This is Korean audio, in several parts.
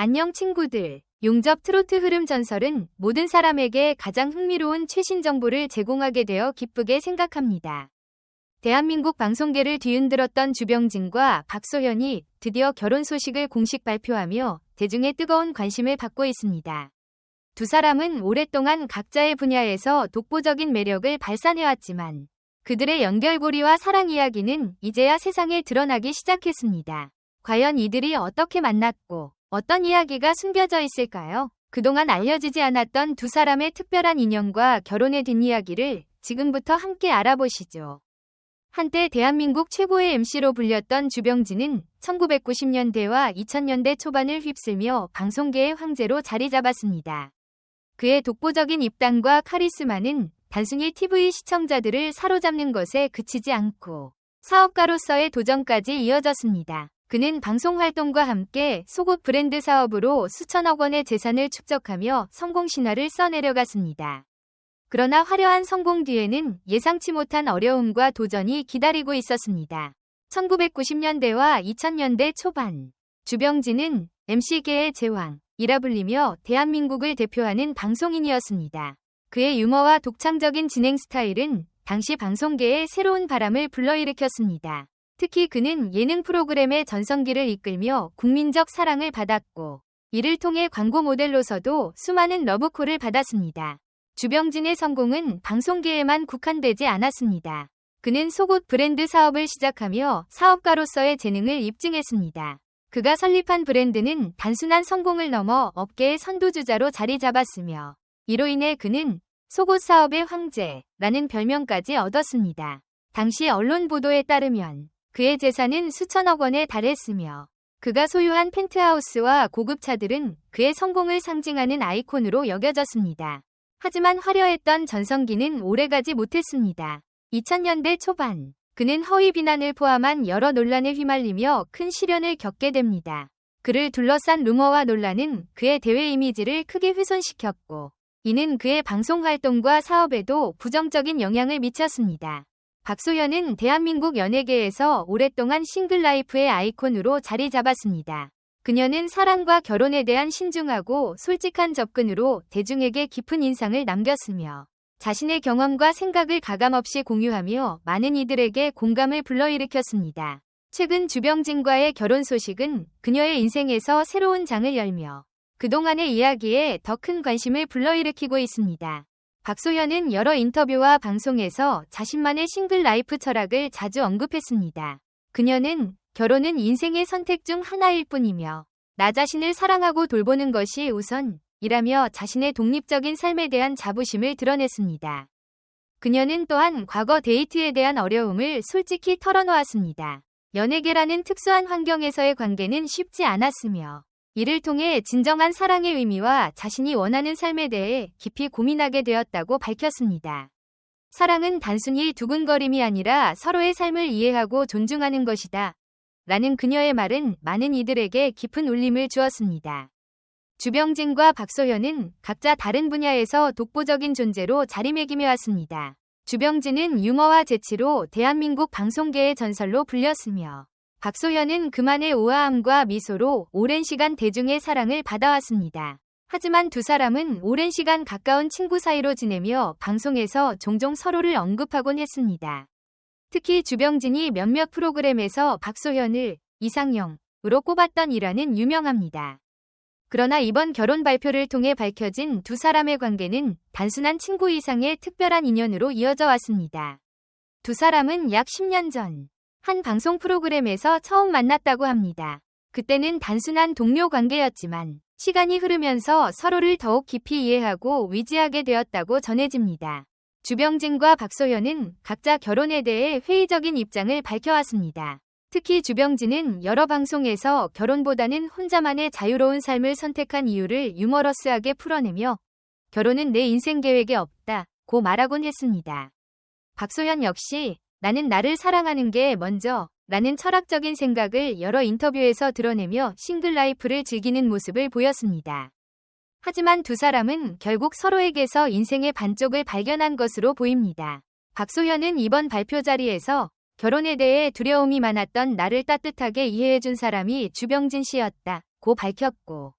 안녕 친구들. 용접 트로트 흐름 전설은 모든 사람에게 가장 흥미로운 최신 정보를 제공하게 되어 기쁘게 생각합니다. 대한민국 방송계를 뒤흔들었던 주병진과 박소현이 드디어 결혼 소식을 공식 발표하며 대중의 뜨거운 관심을 받고 있습니다. 두 사람은 오랫동안 각자의 분야에서 독보적인 매력을 발산해왔지만 그들의 연결고리와 사랑 이야기는 이제야 세상에 드러나기 시작했습니다. 과연 이들이 어떻게 만났고 어떤 이야기가 숨겨져 있을까요? 그동안 알려지지 않았던 두 사람의 특별한 인연과 결혼의 뒷이야기를 지금부터 함께 알아보시죠. 한때 대한민국 최고의 MC로 불렸던 주병진은 1990년대와 2000년대 초반을 휩쓸며 방송계의 황제로 자리 잡았습니다. 그의 독보적인 입담과 카리스마는 단순히 TV 시청자들을 사로잡는 것에 그치지 않고 사업가로서의 도전까지 이어졌습니다. 그는 방송 활동과 함께 속옷 브랜드 사업으로 수천억 원의 재산을 축적하며 성공 신화를 써내려갔습니다. 그러나 화려한 성공 뒤에는 예상치 못한 어려움과 도전이 기다리고 있었습니다. 1990년대와 2000년대 초반, 주병진은 MC계의 제왕이라 불리며 대한민국을 대표하는 방송인이었습니다. 그의 유머와 독창적인 진행 스타일은 당시 방송계에 새로운 바람을 불러일으켰습니다. 특히 그는 예능 프로그램의 전성기를 이끌며 국민적 사랑을 받았고 이를 통해 광고 모델로서도 수많은 러브콜을 받았습니다. 주병진의 성공은 방송계에만 국한되지 않았습니다. 그는 속옷 브랜드 사업을 시작하며 사업가로서의 재능을 입증했습니다. 그가 설립한 브랜드는 단순한 성공을 넘어 업계의 선두주자로 자리 잡았으며 이로 인해 그는 속옷 사업의 황제라는 별명까지 얻었습니다. 당시 언론 보도에 따르면 그의 재산은 수천억 원에 달했으며 그가 소유한 펜트하우스와 고급차들은 그의 성공을 상징하는 아이콘으로 여겨졌습니다. 하지만 화려했던 전성기는 오래가지 못했습니다. 2000년대 초반, 그는 허위 비난을 포함한 여러 논란에 휘말리며 큰 시련을 겪게 됩니다. 그를 둘러싼 루머와 논란은 그의 대외 이미지를 크게 훼손시켰고 이는 그의 방송 활동과 사업에도 부정적인 영향을 미쳤습니다. 박소현은 대한민국 연예계에서 오랫동안 싱글 라이프의 아이콘으로 자리 잡았습니다. 그녀는 사랑과 결혼에 대한 신중하고 솔직한 접근으로 대중에게 깊은 인상을 남겼으며 자신의 경험과 생각을 가감없이 공유하며 많은 이들에게 공감을 불러일으켰습니다. 최근 주병진과의 결혼 소식은 그녀의 인생에서 새로운 장을 열며 그동안의 이야기에 더 큰 관심을 불러일으키고 있습니다. 박소현은 여러 인터뷰와 방송에서 자신만의 싱글 라이프 철학을 자주 언급했습니다. 그녀는 결혼은 인생의 선택 중 하나일 뿐이며 나 자신을 사랑하고 돌보는 것이 우선이라며 자신의 독립적인 삶에 대한 자부심을 드러냈습니다. 그녀는 또한 과거 데이트에 대한 어려움을 솔직히 털어놓았습니다. 연예계라는 특수한 환경에서의 관계는 쉽지 않았으며 이를 통해 진정한 사랑의 의미와 자신이 원하는 삶에 대해 깊이 고민하게 되었다고 밝혔습니다. 사랑은 단순히 두근거림이 아니라 서로의 삶을 이해하고 존중하는 것이다. 라는 그녀의 말은 많은 이들에게 깊은 울림을 주었습니다. 주병진과 박소현은 각자 다른 분야에서 독보적인 존재로 자리매김해왔습니다. 주병진은 유머와 재치로 대한민국 방송계의 전설로 불렸으며 박소현은 그만의 우아함과 미소로 오랜 시간 대중의 사랑을 받아왔습니다. 하지만 두 사람은 오랜 시간 가까운 친구 사이로 지내며 방송에서 종종 서로를 언급하곤 했습니다. 특히 주병진이 몇몇 프로그램에서 박소현을 이상형으로 꼽았던 일화는 유명합니다. 그러나 이번 결혼 발표를 통해 밝혀진 두 사람의 관계는 단순한 친구 이상의 특별한 인연으로 이어져 왔습니다. 두 사람은 약 10년 전 한 방송 프로그램에서 처음 만났다고 합니다. 그때는 단순한 동료 관계였지만 시간이 흐르면서 서로를 더욱 깊이 이해하고 위지하게 되었다고 전해집니다. 주병진과 박소현은 각자 결혼에 대해 회의적인 입장을 밝혀왔습니다. 특히 주병진은 여러 방송에서 결혼보다는 혼자만의 자유로운 삶을 선택한 이유를 유머러스하게 풀어내며 결혼은 내 인생 계획에 없다고 말하곤 했습니다. 박소현 역시 나는 나를 사랑하는 게 먼저 라는 철학적인 생각을 여러 인터뷰에서 드러내며 싱글 라이프를 즐기는 모습을 보였습니다. 하지만 두 사람은 결국 서로에게서 인생의 반쪽을 발견한 것으로 보입니다. 박소현은 이번 발표 자리에서 결혼에 대해 두려움이 많았던 나를 따뜻하게 이해해준 사람이 주병진 씨였다고 밝혔고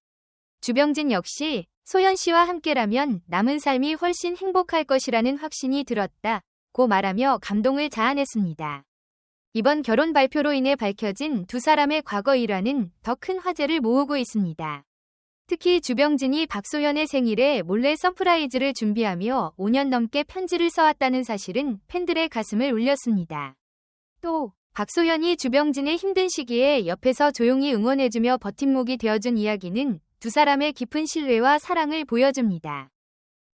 주병진 역시 소연 씨와 함께라면 남은 삶이 훨씬 행복할 것이라는 확신이 들었다고 말하며 감동을 자아냈습니다. 이번 결혼 발표로 인해 밝혀진 두 사람의 과거 일화는 더 큰 화제를 모으고 있습니다. 특히 주병진이 박소연의 생일에 몰래 서프라이즈를 준비하며 5년 넘게 편지를 써왔다는 사실은 팬들의 가슴을 울렸습니다. 또 박소연이 주병진의 힘든 시기에 옆에서 조용히 응원해주며 버팀목이 되어준 이야기는 두 사람의 깊은 신뢰와 사랑을 보여줍니다.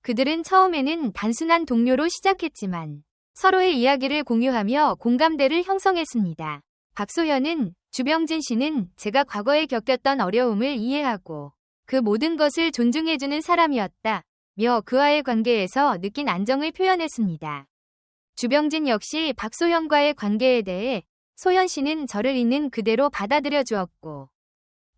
그들은 처음에는 단순한 동료로 시작했지만 서로의 이야기를 공유하며 공감대를 형성했습니다. 박소연은 주병진 씨는 제가 과거에 겪었던 어려움을 이해하고 그 모든 것을 존중해주는 사람이었다며 그와의 관계에서 느낀 안정을 표현했습니다. 주병진 역시 박소연과의 관계에 대해 소연 씨는 저를 있는 그대로 받아들여 주었고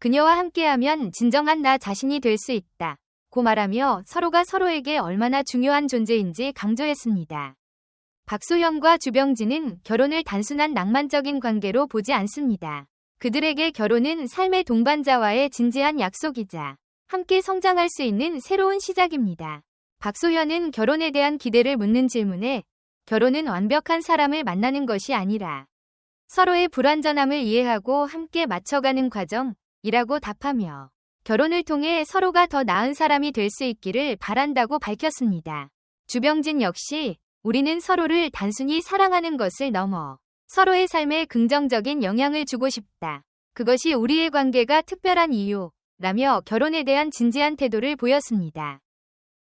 그녀와 함께하면 진정한 나 자신이 될 수 있다고 말하며 서로가 서로에게 얼마나 중요한 존재인지 강조했습니다. 박소연과 주병진은 결혼을 단순한 낭만적인 관계로 보지 않습니다. 그들에게 결혼은 삶의 동반자와의 진지한 약속이자 함께 성장할 수 있는 새로운 시작입니다. 박소연은 결혼에 대한 기대를 묻는 질문에 결혼은 완벽한 사람을 만나는 것이 아니라 서로의 불완전함을 이해하고 함께 맞춰가는 과정이라고 답하며 결혼을 통해 서로가 더 나은 사람이 될 수 있기를 바란다고 밝혔습니다. 주병진 역시 우리는 서로를 단순히 사랑하는 것을 넘어 서로의 삶에 긍정적인 영향을 주고 싶다. 그것이 우리의 관계가 특별한 이유라며 결혼에 대한 진지한 태도를 보였습니다.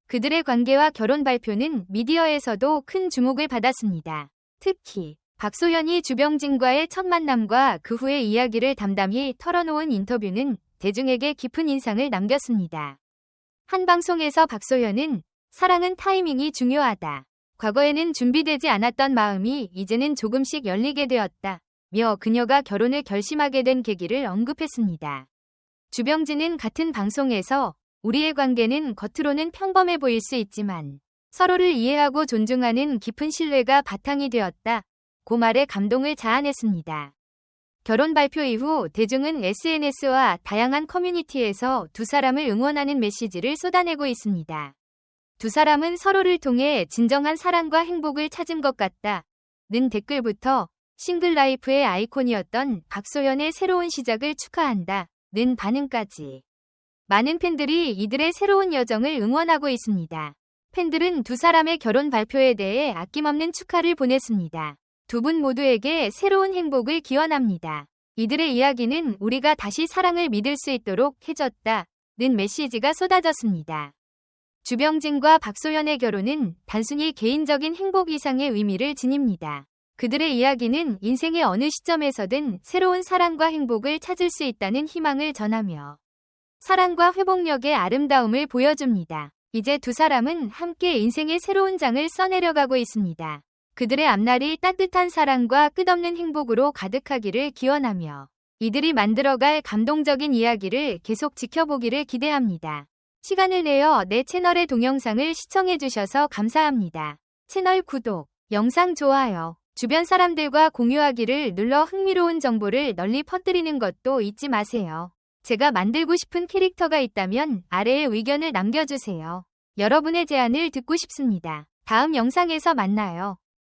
그들의 관계와 결혼 발표는 미디어에서도 큰 주목을 받았습니다. 특히 박소연이 주병진과의 첫 만남과 그 후의 이야기를 담담히 털어놓은 인터뷰는 대중에게 깊은 인상을 남겼습니다. 한 방송에서 박소연은 사랑은 타이밍이 중요하다. 과거에는 준비되지 않았던 마음이 이제는 조금씩 열리게 되었다며 그녀가 결혼을 결심하게 된 계기를 언급했습니다. 주병진은 같은 방송에서 우리의 관계는 겉으로는 평범해 보일 수 있지만 서로를 이해하고 존중하는 깊은 신뢰가 바탕이 되었다. 그 말에 감동을 자아냈습니다. 결혼 발표 이후 대중은 SNS와 다양한 커뮤니티에서 두 사람을 응원하는 메시지를 쏟아내고 있습니다. 두 사람은 서로를 통해 진정한 사랑과 행복을 찾은 것 같다는 댓글부터 싱글라이프의 아이콘이었던 박소연의 새로운 시작을 축하한다는 반응까지 많은 팬들이 이들의 새로운 여정을 응원하고 있습니다. 팬들은 두 사람의 결혼 발표에 대해 아낌없는 축하를 보냈습니다. 두 분 모두에게 새로운 행복을 기원합니다. 이들의 이야기는 우리가 다시 사랑을 믿을 수 있도록 해줬다는 메시지가 쏟아졌습니다. 주병진과 박소연의 결혼은 단순히 개인적인 행복 이상의 의미를 지닙니다. 그들의 이야기는 인생의 어느 시점에서든 새로운 사랑과 행복을 찾을 수 있다는 희망을 전하며 사랑과 회복력의 아름다움을 보여줍니다. 이제 두 사람은 함께 인생의 새로운 장을 써내려가고 있습니다. 그들의 앞날이 따뜻한 사랑과 끝없는 행복으로 가득하기를 기원하며 이들이 만들어갈 감동적인 이야기를 계속 지켜보기를 기대합니다. 시간을 내어 내 채널의 동영상을 시청해주셔서 감사합니다. 채널 구독, 영상 좋아요, 주변 사람들과 공유하기를 눌러 흥미로운 정보를 널리 퍼뜨리는 것도 잊지 마세요. 제가 만들고 싶은 캐릭터가 있다면 아래에 의견을 남겨주세요. 여러분의 제안을 듣고 싶습니다. 다음 영상에서 만나요.